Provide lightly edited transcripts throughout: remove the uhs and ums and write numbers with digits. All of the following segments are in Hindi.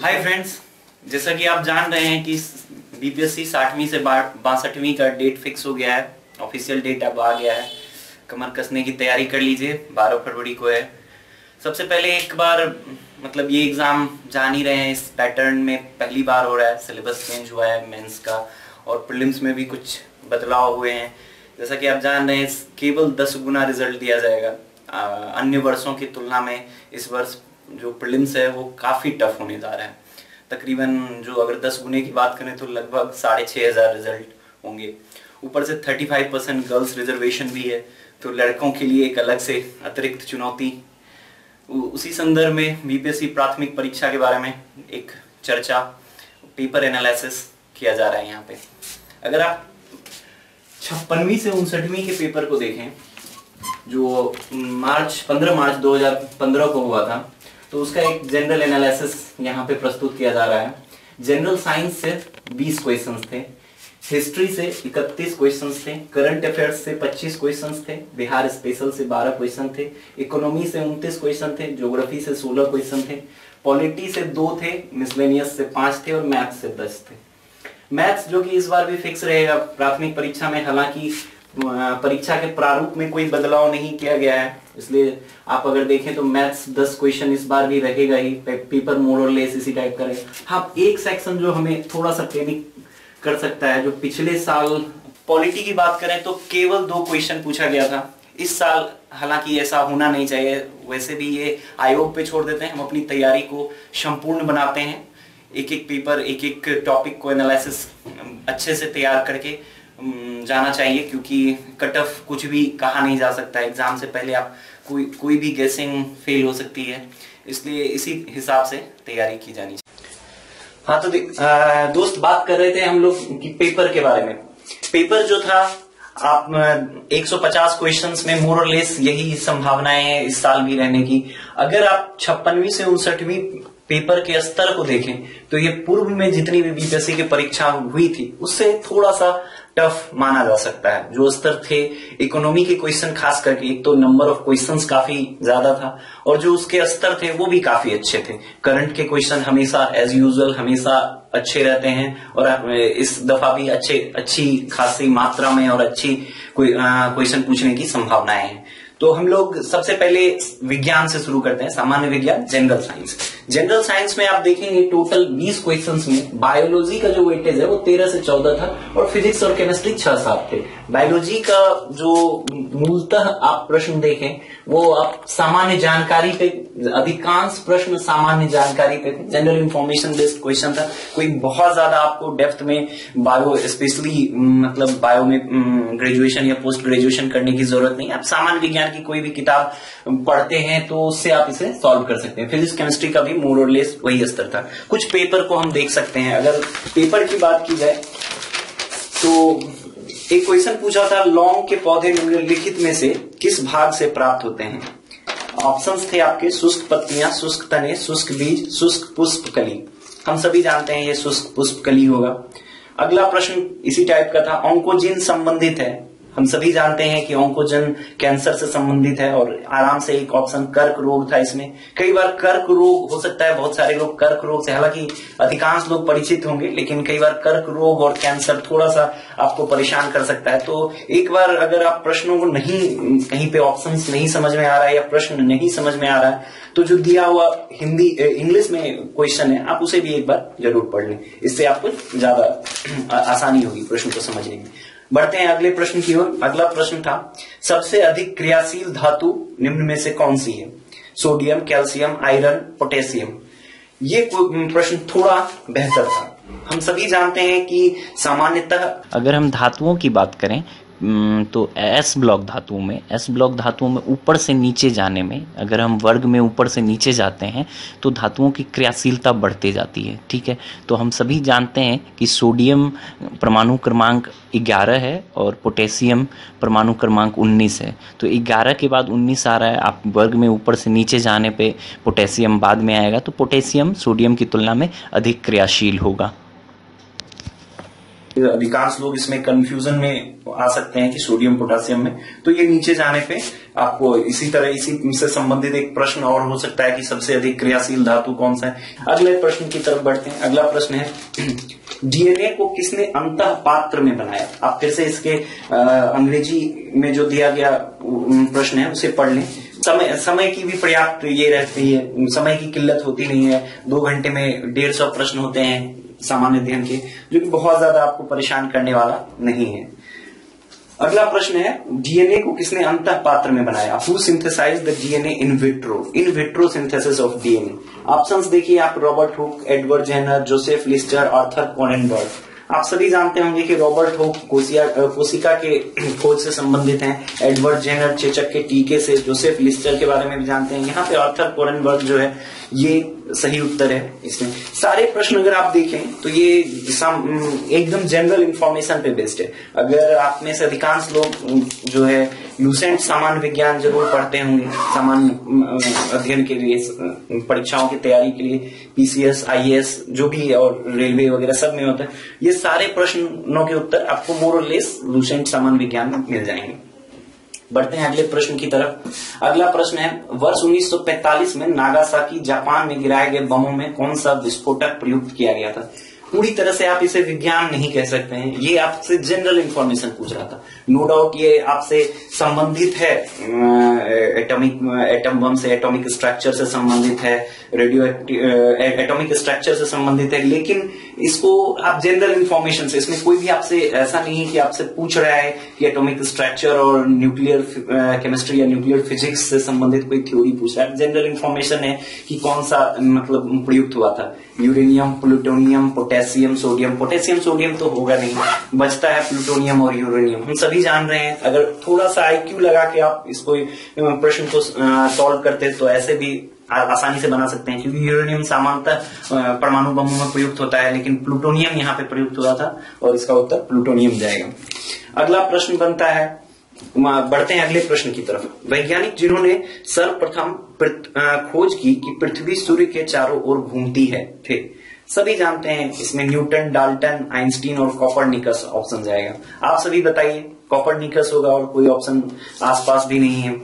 हाय फ्रेंड्स, जैसा कि आप जान रहे हैं कि बीपीएससी 60वीं से 62वीं का डेट फिक्स हो गया है। ऑफिशियल डेट अब आ गया है। कमर कसने की तैयारी कर लीजिए। 12 फरवरी को है। सबसे पहले एक बार मतलब ये एग्ज़ाम जान ही रहे हैं, इस पैटर्न में पहली बार हो रहा है। सिलेबस चेंज हुआ है मेंस का और प्रीलिम्स में भी कुछ बदलाव हुए हैं। जैसा कि आप जान रहे हैं, केवल 10 गुना रिजल्ट दिया जाएगा। अन्य वर्षों की तुलना में इस वर्ष जो प्रीलिम्स है वो काफ़ी टफ होने जा रहा है। तकरीबन जो अगर 10 गुने की बात करें तो लगभग 6500 रिजल्ट होंगे। ऊपर से 35% गर्ल्स रिजर्वेशन भी है, तो लड़कों के लिए एक अलग से अतिरिक्त चुनौती। उसी संदर्भ में बीपीएससी प्राथमिक परीक्षा के बारे में एक चर्चा, पेपर एनालिसिस किया जा रहा है यहाँ पे। अगर आप 56वीं से 59वीं के पेपर को देखें जो 15 मार्च 2015 को हुआ था, तो उसका एक जनरल एनालिसिस यहाँ पे प्रस्तुत किया जा रहा है। जनरल साइंस से 20 क्वेश्चंस थे, हिस्ट्री से 31 क्वेश्चंस थे, करंट अफेयर्स से 25 क्वेश्चंस थे, बिहार स्पेशल से 12 क्वेश्चन थे, इकोनॉमी से 29 क्वेश्चन थे, ज्योग्राफी से 16 क्वेश्चन थे, पॉलिटी से 2 थे, मिसलेनियस से 5 थे और मैथ्स से 10 थे। मैथ्स जो कि इस बार भी फिक्स रहेगा प्राथमिक परीक्षा में, हालांकि परीक्षा के प्रारूप में कोई बदलाव नहीं किया गया है, इसलिए आप अगर देखें तो मैथ्स 10 क्वेश्चन इस बार भी रहेगा ही। पेपर मोर और लेस इसी टाइप का रहेगा। हाँ, एक सेक्शन जो हमें थोड़ा सा पैनिक कर सकता है, जो पिछले साल पॉलिटी की बात करें तो केवल 2 क्वेश्चन पूछा गया था। इस साल हालांकि ऐसा होना नहीं चाहिए, वैसे भी ये आयोग पे छोड़ देते हैं। हम अपनी तैयारी को संपूर्ण बनाते हैं, एक एक पेपर, एक एक टॉपिक को एनालिसिस अच्छे से तैयार करके जाना चाहिए, क्योंकि कट ऑफ कुछ भी कहा नहीं जा सकता। एग्जाम से पहले आप कोई भी गेसिंग फेल हो सकती है, इसलिए इसी हिसाब से तैयारी की जानी चाहिए। हाँ, तो दोस्त बात कर रहे थे हम लोग कि पेपर के बारे में। पेपर जो था, आप 150 क्वेश्चंस में मोर और लेस यही संभावनाएं हैं इस साल भी रहने की। अगर आप 56वीं से 59वीं पेपर के स्तर को देखें तो ये पूर्व में जितनी भी बीपीएससी की परीक्षा हुई थी उससे थोड़ा सा टफ माना जा सकता है। जो स्तर थे इकोनॉमी के क्वेश्चन, खास करके एक तो नंबर ऑफ क्वेश्चंस काफी ज्यादा था और जो उसके स्तर थे वो भी काफी अच्छे थे। करंट के क्वेश्चन हमेशा एज यूजुअल हमेशा अच्छे रहते हैं और इस दफा भी अच्छी खासी मात्रा में और अच्छी क्वेश्चन पूछने की संभावनाएं हैं। तो हम लोग सबसे पहले विज्ञान से शुरू करते हैं, सामान्य विज्ञान, जनरल साइंस। जनरल साइंस में आप देखेंगे टोटल 20 क्वेश्चंस में बायोलॉजी का जो वेटेज है वो 13 से 14 था और फिजिक्स और केमिस्ट्री 6-7 थे। बायोलॉजी का जो मूलतः आप प्रश्न देखें वो आप सामान्य जानकारी पे, अधिकांश प्रश्न सामान्य जानकारी पे थे। जनरल इंफॉर्मेशन बेस्ड क्वेश्चन था। कोई बहुत ज्यादा आपको डेप्थ में बायो, स्पेशली मतलब बायो में ग्रेजुएशन या पोस्ट ग्रेजुएशन करने की जरूरत नहीं। आप सामान्य विज्ञान की कोई भी किताब पढ़ते हैं तो उससे आप इसे सॉल्व कर सकते हैं। फिजिक्स केमिस्ट्री का भी मोर और लेस वही स्तर था। कुछ पेपर को हम देख सकते हैं। अगर पेपर की बात की जाए तो एक क्वेश्चन पूछा था, लौंग के पौधे निम्नलिखित में से किस भाग से प्राप्त होते हैं। ऑप्शंस थे आपके शुष्क पत्तियां, शुष्क तने, शुष्क बीज, शुष्क पुष्प कली। हम सभी जानते हैं ये शुष्क पुष्प कली होगा। अगला प्रश्न इसी टाइप का था, ऑन्कोजिन संबंधित है। हम सभी जानते हैं कि ऑन्कोजन कैंसर से संबंधित है और आराम से एक ऑप्शन कर्क रोग था इसमें। कई बार कर्क रोग हो सकता है, बहुत सारे लोग कर्क रोग से, हालांकि अधिकांश लोग परिचित होंगे, लेकिन कई बार कर्क रोग और कैंसर थोड़ा सा आपको परेशान कर सकता है। तो एक बार अगर आप प्रश्नों को नहीं, कहीं पे ऑप्शंस नहीं समझ में आ रहा है या प्रश्न नहीं समझ में आ रहा है तो जो दिया हुआ हिंदी इंग्लिश में क्वेश्चन है आप उसे भी एक बार जरूर पढ़ लें, इससे आपको ज्यादा आसानी होगी प्रश्न को समझने में। बढ़ते हैं अगले प्रश्न की ओर। अगला प्रश्न था, सबसे अधिक क्रियाशील धातु निम्न में से कौन सी है। Sodium, calcium, iron, potassium. ये प्रश्न थोड़ा बेहतर था। हम सभी जानते हैं कि सामान्यतः अगर हम धातुओं की बात करें तो एस ब्लॉक धातुओं में ऊपर से नीचे जाने में, अगर हम वर्ग में ऊपर से नीचे जाते हैं तो धातुओं की क्रियाशीलता बढ़ते जाती है। ठीक है, तो हम सभी जानते हैं कि सोडियम परमाणु क्रमांक 11 है और पोटेशियम परमाणु क्रमांक 19 है। तो 11 के बाद 19 आ रहा है। आप वर्ग में ऊपर से नीचे जाने पे पोटेशियम बाद में आएगा, तो पोटेशियम सोडियम की तुलना में अधिक क्रियाशील होगा। अधिकांश लोग इसमें कंफ्यूजन में आ सकते हैं कि सोडियम पोटेशियम में, तो ये नीचे जाने पे आपको इसी तरह इसी से संबंधित एक प्रश्न और हो सकता है कि सबसे अधिक क्रियाशील धातु कौन सा है। अगले प्रश्न की तरफ बढ़ते हैं। अगला प्रश्न है डीएनए को किसने अंतः पात्र में बनाया। आप फिर से इसके अंग्रेजी में जो दिया गया प्रश्न है उसे पढ़ लें। समय की भी पर्याप्त ये रहती है, समय की किल्लत होती नहीं है। 2 घंटे में 150 प्रश्न होते हैं सामान्य अध्ययन के, जो कि बहुत ज्यादा आपको परेशान करने वाला नहीं है। अगला प्रश्न है डीएनए को किसने अंतः पात्र में बनाया। Who synthesized the DNA in vitro synthesis of DNA. Options देखिए आप, Robert Hooke, Edward Jenner, Joseph Lister, Arthur Kornberg. आप सभी जानते होंगे कि रॉबर्ट हुक कोशिका के खोज से संबंधित हैं, एडवर्ड जेनर चेचक के टीके से, जोसेफ लिस्टर के बारे में भी जानते हैं। यहाँ पे आर्थर कोनेनबर्ग जो है ये सही उत्तर है। इसमें सारे प्रश्न अगर आप देखें तो ये एकदम जनरल इंफॉर्मेशन पे बेस्ड है। अगर आप में से अधिकांश लोग जो है लूसेंट सामान्य विज्ञान जरूर पढ़ते होंगे, सामान्य अध्ययन के लिए, परीक्षाओं की तैयारी के लिए, पीसीएस, आईएएस जो भी है और रेलवे वगैरह सब में होता है, ये सारे प्रश्नों के उत्तर आपको मोर और लेस लूसेंट सामान्य विज्ञान में मिल जाएंगे। बढ़ते हैं अगले प्रश्न की तरफ। अगला प्रश्न है वर्ष 1945 में नागासाकी जापान में गिराए गए बमों में कौन सा विस्फोटक प्रयुक्त किया गया था। पूरी तरह से आप इसे विज्ञान नहीं कह सकते हैं, ये आपसे जनरल इंफॉर्मेशन पूछ रहा था। नो डाउट ये आपसे संबंधित है एटम बम से, एटॉमिक स्ट्रक्चर से संबंधित है, रेडियो एटॉमिक स्ट्रक्चर से संबंधित है, लेकिन इसको आप जनरल इंफॉर्मेशन से, इसमें कोई भी आपसे ऐसा नहीं है कि आपसे पूछ रहा है कि एटॉमिक स्ट्रक्चर और न्यूक्लियर केमिस्ट्री या न्यूक्लियर फिजिक्स से संबंधित कोई थ्योरी पूछ रहा है। जनरल इंफॉर्मेशन है कि कौन सा मतलब प्रयुक्त हुआ था। Uranium, plutonium, potassium, sodium. Potassium sodium तो होगा नहीं, बचता है प्लूटोनियम और यूरेनियम। हम सभी जान रहे हैं, अगर थोड़ा सा आईक्यू लगा के आप इसको प्रश्न को सॉल्व करते तो ऐसे भी आसानी से बना सकते हैं, क्योंकि यूरेनियम सामान्यतः परमाणु बमों में प्रयुक्त होता है, लेकिन प्लूटोनियम यहाँ पे प्रयुक्त हुआ था और इसका उत्तर प्लूटोनियम जाएगा। अगला प्रश्न बनता है, बढ़ते हैं अगले प्रश्न की तरफ। वैज्ञानिक जिन्होंने सर्वप्रथम खोज की कि पृथ्वी सूर्य के चारों ओर घूमती है थे, सभी जानते हैं। इसमें न्यूटन, डाल्टन, आइंस्टीन और कॉपरनिकस ऑप्शन जाएगा। आप सभी बताइए, कॉपरनिकस होगा और कोई ऑप्शन आसपास भी नहीं है।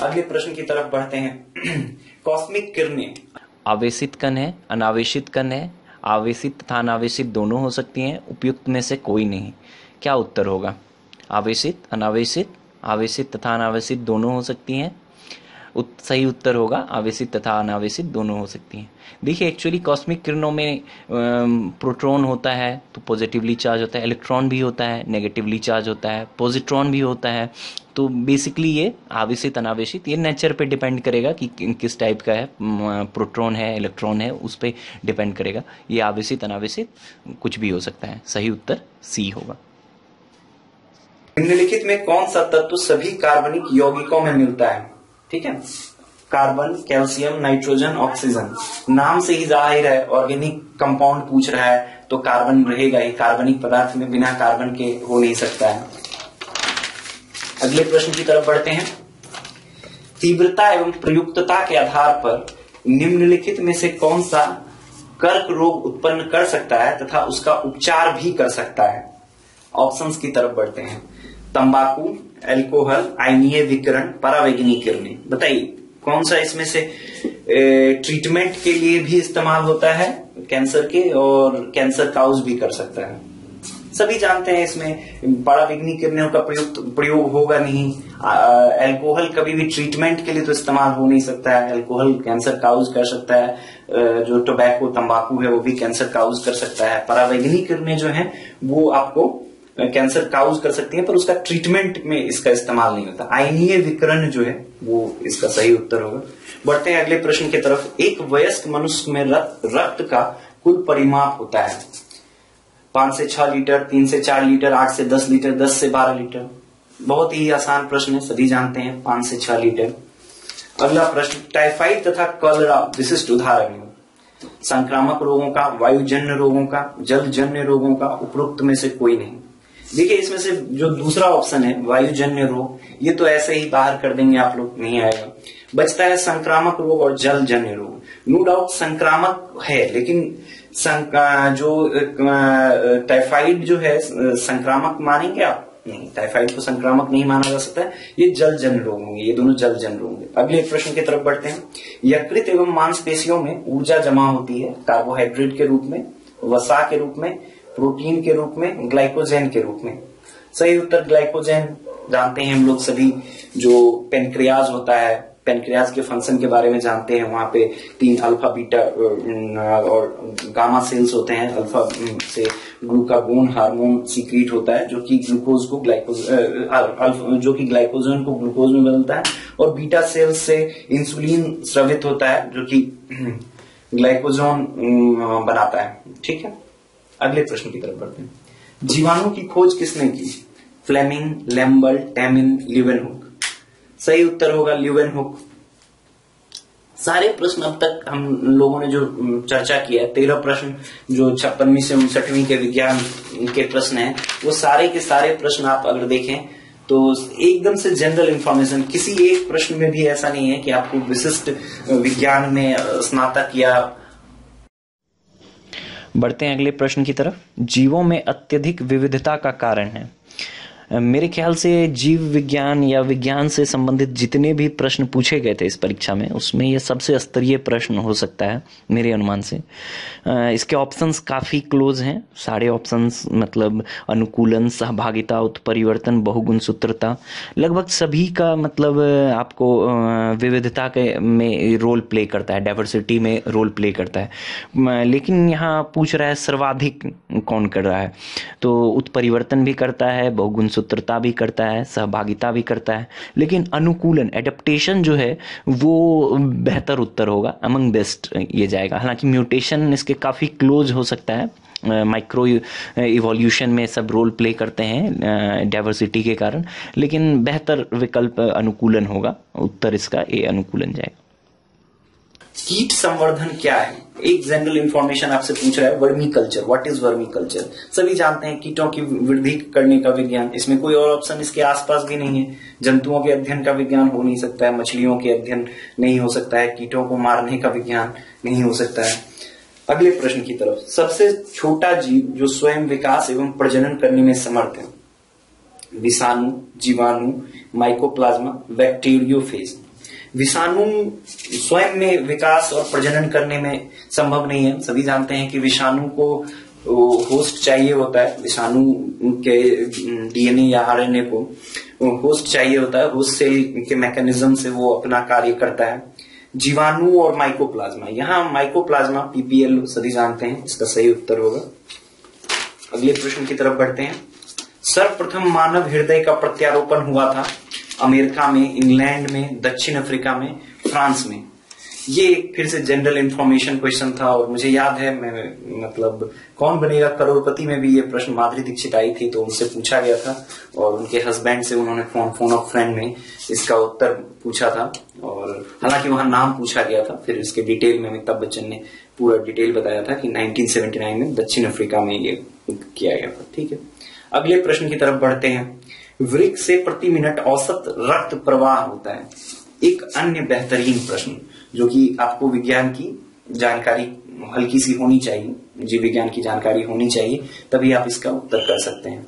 अगले प्रश्न की तरफ बढ़ते हैं। कॉस्मिक किरणें आवेशित कण है, अनावेशित कण है, आवेशित तथा अनावेशित दोनों हो सकती हैं, उपयुक्त में से कोई नहीं। क्या उत्तर होगा? आवेशित, अनावेशित, आवेशित तथा अनावेशित दोनों हो सकती हैं। सही उत्तर होगा आवेशित तथा अनावेशित दोनों हो सकती हैं। देखिए एक्चुअली कॉस्मिक किरणों में प्रोटॉन होता है तो पॉजिटिवली चार्ज होता है, इलेक्ट्रॉन भी होता है, नेगेटिवली चार्ज होता है, पॉजिट्रॉन भी होता है। तो बेसिकली ये आवेशित अनावेशित ये नेचर पे डिपेंड करेगा कि किस टाइप का है, प्रोटॉन है, इलेक्ट्रॉन है, उस पर डिपेंड करेगा। ये आवेशित अनावेशित कुछ भी हो सकता है। सही उत्तर सी होगा। निम्नलिखित में कौन सा तत्व सभी कार्बनिक यौगिकों में मिलता है? ठीक है, कार्बन, कैल्शियम, नाइट्रोजन, ऑक्सीजन। नाम से ही जाहिर है ऑर्गेनिक कंपाउंड पूछ रहा है तो कार्बन रहेगा ही। कार्बनिक पदार्थ में बिना कार्बन के हो नहीं सकता है। अगले प्रश्न की तरफ बढ़ते हैं। तीव्रता एवं प्रयुक्तता के आधार पर निम्नलिखित में से कौन सा कर्क रोग उत्पन्न कर सकता है तथा उसका उपचार भी कर सकता है? ऑप्शंस की तरफ बढ़ते हैं। तंबाकू, अल्कोहल, आयनीय विकिरण, परावैंगनी किरणें। बताइए कौन सा इसमें से ट्रीटमेंट के लिए भी इस्तेमाल होता है कैंसर के, और कैंसर काउज भी कर सकता है। सभी जानते हैं इसमें परावैंगनी किरणों का प्रयोग होगा नहीं। अल्कोहल कभी भी ट्रीटमेंट के लिए तो इस्तेमाल हो नहीं सकता है। अल्कोहल कैंसर काउज कर सकता है। जो टोबैको, तंबाकू है वो भी कैंसर काउज कर सकता है। परावैंगनी किरणें जो है वो आपको कैंसर काउज कर सकती है, पर उसका ट्रीटमेंट में इसका इस्तेमाल नहीं होता। आयनीय विकिरण जो है वो इसका सही उत्तर होगा। बढ़ते हैं अगले प्रश्न की तरफ। एक वयस्क मनुष्य में रक्त का कुल परिमाप होता है 5 से 6 लीटर, 3 से 4 लीटर, 8 से 10 लीटर, 10 से 12 लीटर। बहुत ही आसान प्रश्न है, सभी जानते हैं 5 से 6 लीटर। अगला प्रश्न, टाइफाइड तथा कॉलेरा विशिष्ट उदाहरण है। संक्रामक रोगों का, वायुजन्य रोगों का, जलजन्य रोगों का, उपरोक्त में से कोई नहीं। देखिए इसमें से जो दूसरा ऑप्शन है वायुजन्य रोग, ये तो ऐसे ही बाहर कर देंगे आप लोग, नहीं आएगा। बचता है संक्रामक रोग और जलजन्य रोग। नो डाउट संक्रामक है, लेकिन जो टाइफाइड जो है संक्रामक मानेंगे आप? नहीं, टाइफाइड को संक्रामक नहीं माना जा सकता है। ये जलजन्य रोग होंगे, ये दोनों जलजन्य रोग होंगे। अगले प्रश्न की तरफ बढ़ते हैं। यकृत एवं मांसपेशियों में ऊर्जा जमा होती है कार्बोहाइड्रेट के रूप में, वसा के रूप में, प्रोटीन के रूप में, ग्लाइकोजेन के रूप में। सही उत्तर ग्लाइकोजेन। जानते हैं हम लोग सभी, जो पेनक्रियाज होता है, पेनक्रियाज के फंक्शन के बारे में जानते हैं। वहां पे 3 अल्फा बीटा और गामा सेल्स होते हैं। अल्फा से ग्लूकागोन हार्मोन सीक्रेट होता है, जो कि ग्लूकोज को जो कि ग्लाइकोजन को ग्लूकोज में बदलता है, और बीटा सेल्स से इंसुलिन स्रवित होता है, जो कि ग्लाइकोजन बनाता है। ठीक है, अगले प्रश्न की तरफ बढ़ते हैं। जीवाणु की खोज किसने की? Fleming, Lambert, Temin, Leeuwenhoek. सही उत्तर होगा ल्यूवेनहुक। सारे प्रश्न अब तक हम लोगों ने जो चर्चा किया है, 13 प्रश्न जो 56वीं से 59वीं के विज्ञान के प्रश्न हैं, वो सारे के सारे प्रश्न आप अगर देखें तो एकदम से जनरल इंफॉर्मेशन, किसी एक प्रश्न में भी ऐसा नहीं है कि आपको विशिष्ट विज्ञान में स्नातक या। बढ़ते हैं अगले प्रश्न की तरफ। जीवों में अत्यधिक विविधता का कारण है। मेरे ख्याल से जीव विज्ञान या विज्ञान से संबंधित जितने भी प्रश्न पूछे गए थे इस परीक्षा में, उसमें ये सबसे स्तरीय प्रश्न हो सकता है मेरे अनुमान से। इसके ऑप्शंस काफ़ी क्लोज हैं, सारे ऑप्शंस, मतलब अनुकूलन, सहभागिता, उत्परिवर्तन, बहुगुण सूत्रता, लगभग सभी का मतलब आपको विविधता के में रोल प्ले करता है, डाइवर्सिटी में रोल प्ले करता है। लेकिन यहाँ पूछ रहा है सर्वाधिक कौन कर रहा है, तो उत्परिवर्तन भी करता है, बहुगुण सूत्रता भी करता है, सहभागिता भी करता है, लेकिन अनुकूलन, एडेप्टेशन जो है वो बेहतर उत्तर होगा, अमंग बेस्ट ये जाएगा। हालांकि म्यूटेशन इसके काफ़ी क्लोज हो सकता है, माइक्रो इवोल्यूशन में सब रोल प्ले करते हैं डाइवर्सिटी के कारण, लेकिन बेहतर विकल्प अनुकूलन होगा। उत्तर इसका ए अनुकूलन जाएगा। कीट संवर्धन क्या है? एक जनरल इंफॉर्मेशन आपसे पूछ रहा है, vermi culture. What is vermi culture? सभी जानते हैं कीटों की वृद्धि करने का विज्ञान। इसमें कोई और ऑप्शन इसके आसपास भी नहीं है। जंतुओं के अध्ययन का विज्ञान हो नहीं सकता है, मछलियों के अध्ययन नहीं हो सकता है, कीटों को मारने का विज्ञान नहीं हो सकता है। अगले प्रश्न की तरफ। सबसे छोटा जीव जो स्वयं विकास एवं प्रजनन करने में समर्थ है? विषाणु, जीवाणु, माइकोप्लाज्मा, बैक्टीरियोफेज। विषाणु स्वयं में विकास और प्रजनन करने में संभव नहीं है। सभी जानते हैं कि विषाणु को होस्ट चाहिए होता है, विषाणु के डीएनए या आरएनए को होस्ट चाहिए होता है, होस्ट सेल के मैकेनिज्म से वो अपना कार्य करता है। जीवाणु और माइकोप्लाज्मा, यहाँ माइकोप्लाज्मा पीपीएल सभी जानते हैं, इसका सही उत्तर होगा। अगले प्रश्न की तरफ बढ़ते हैं। सर्वप्रथम मानव हृदय का प्रत्यारोपण हुआ था अमेरिका में, इंग्लैंड में, दक्षिण अफ्रीका में, फ्रांस में। ये एक फिर से जनरल इंफॉर्मेशन क्वेश्चन था, और मुझे याद है, मैं मतलब कौन बनेगा करोड़पति में भी ये प्रश्न माधुरी दीक्षित आई थी, तो उनसे पूछा गया था, और उनके हस्बैंड से उन्होंने फोन ऑफ फ्रेंड में इसका उत्तर पूछा था, और हालांकि वहां नाम पूछा गया था, फिर इसके डिटेल में अमिताभ बच्चन ने पूरा डिटेल बताया था कि 1979 में दक्षिण अफ्रीका में ये किया गया था। ठीक है, अगले प्रश्न की तरफ बढ़ते हैं। वृक्क से प्रति मिनट औसत रक्त प्रवाह होता है। एक अन्य बेहतरीन प्रश्न जो कि आपको विज्ञान की जानकारी हल्की सी होनी चाहिए, जीव विज्ञान की जानकारी होनी चाहिए, तभी आप इसका उत्तर कर सकते हैं।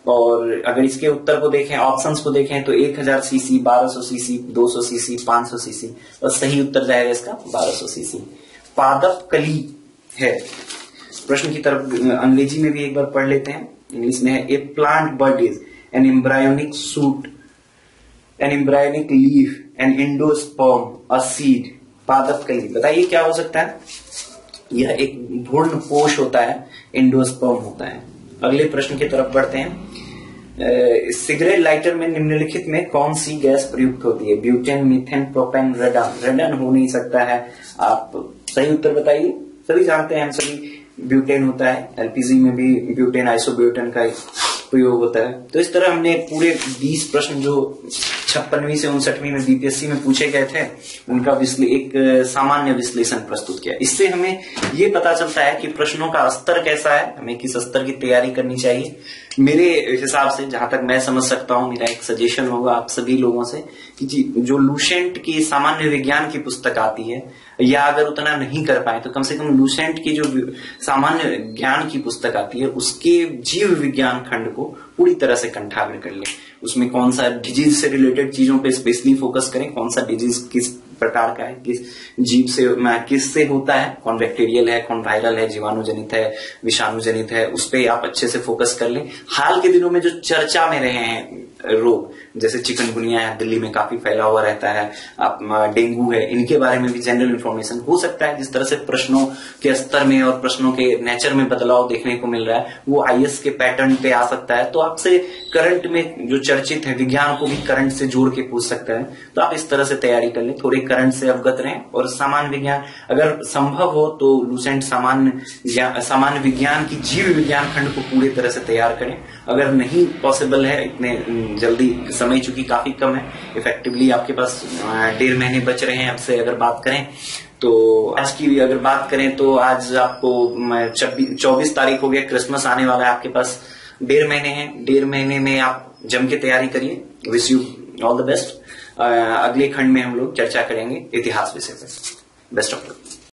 और अगर इसके उत्तर को देखें, ऑप्शंस को देखें, तो 1000 सीसी, 1200 सीसी, 200 सीसी, 500 सीसी, और सही उत्तर जाएगा इसका 1200 सीसी। पादप कली है। प्रश्न की तरफ अंग्रेजी में भी एक बार पढ़ लेते हैं। इंग्लिश में है, a plant bud is an embryonic shoot, an embryonic leaf, an endosperm, a seed। पादप कली, बताइए क्या हो सकता है? यह एक भ्रूण पोष होता है, एंडोस्पर्म होता है। अगले प्रश्न की तरफ बढ़ते हैं। सिगरेट लाइटर में निम्नलिखित में कौन सी गैस प्रयुक्त होती है? Butane, methane, propane, रेडन। रेडन हो नहीं सकता है। आप सही उत्तर बताइए। सभी जानते हैं हम सभी, ब्यूटेन होता है। एलपीजी में भी ब्यूटेन, आइसोब्यूटेन का प्रयोग होता है। तो इस तरह हमने पूरे 20 प्रश्न जो 56वीं से 59वीं में बीपीएससी में पूछे गए थे, उनका एक सामान्य विश्लेषण प्रस्तुत किया। इससे हमें ये पता चलता है कि प्रश्नों का स्तर कैसा है, हमें किस स्तर की तैयारी करनी चाहिए। मेरे हिसाब से जहां तक मैं समझ सकता हूं, मेरा एक सजेशन होगा आप सभी लोगों से कि जी जो लूसेंट की सामान्य विज्ञान की पुस्तक आती है, या अगर उतना नहीं कर पाए तो कम से कम लूसेंट की जो सामान्य ज्ञान की पुस्तक आती है उसके जीव विज्ञान खंड को पूरी तरह से कंठाग्र कर ले। उसमें कौन सा डिजीज से रिलेटेड चीजों पे स्पेशली फोकस करें, कौन सा डिजीज किस प्रकार का है, किस जीव से किससे होता है, कौन बैक्टीरियल है, कौन वायरल है, जीवाणु जनित है, विषाणु जनित है, उस पे आप अच्छे से फोकस कर लें। हाल के दिनों में जो चर्चा में रहे हैं रोग, जैसे चिकनगुनिया है, दिल्ली में काफी फैला हुआ रहता है, आप डेंगू है, इनके बारे में भी जनरल इंफॉर्मेशन हो सकता है। जिस तरह से प्रश्नों के स्तर में और प्रश्नों के नेचर में बदलाव देखने को मिल रहा है, वो आईएएस के पैटर्न पे आ सकता है। तो आपसे करंट में जो चर्चित है विज्ञान को भी करंट से जोड़ के पूछ सकता है। तो आप इस तरह से तैयारी कर लें, थोड़े करंट से अवगत रहें, और सामान्य विज्ञान अगर संभव हो तो लूसेंट सामान्य विज्ञान की जीव विज्ञान खंड को पूरी तरह से तैयार करें। अगर नहीं पॉसिबल है इतने जल्दी, समय चूंकि काफी कम है, इफेक्टिवली आपके पास 1.5 महीने बच रहे हैं अब से अगर बात करें तो। आज की भी अगर बात करें तो आज आपको 24 तारीख हो गया, क्रिसमस आने वाला है, आपके पास 1.5 महीने हैं। 1.5 महीने में आप जम के तैयारी करिए। Wish you all the best. अगले खंड में हम लोग चर्चा करेंगे इतिहास विषय पर। Best of luck.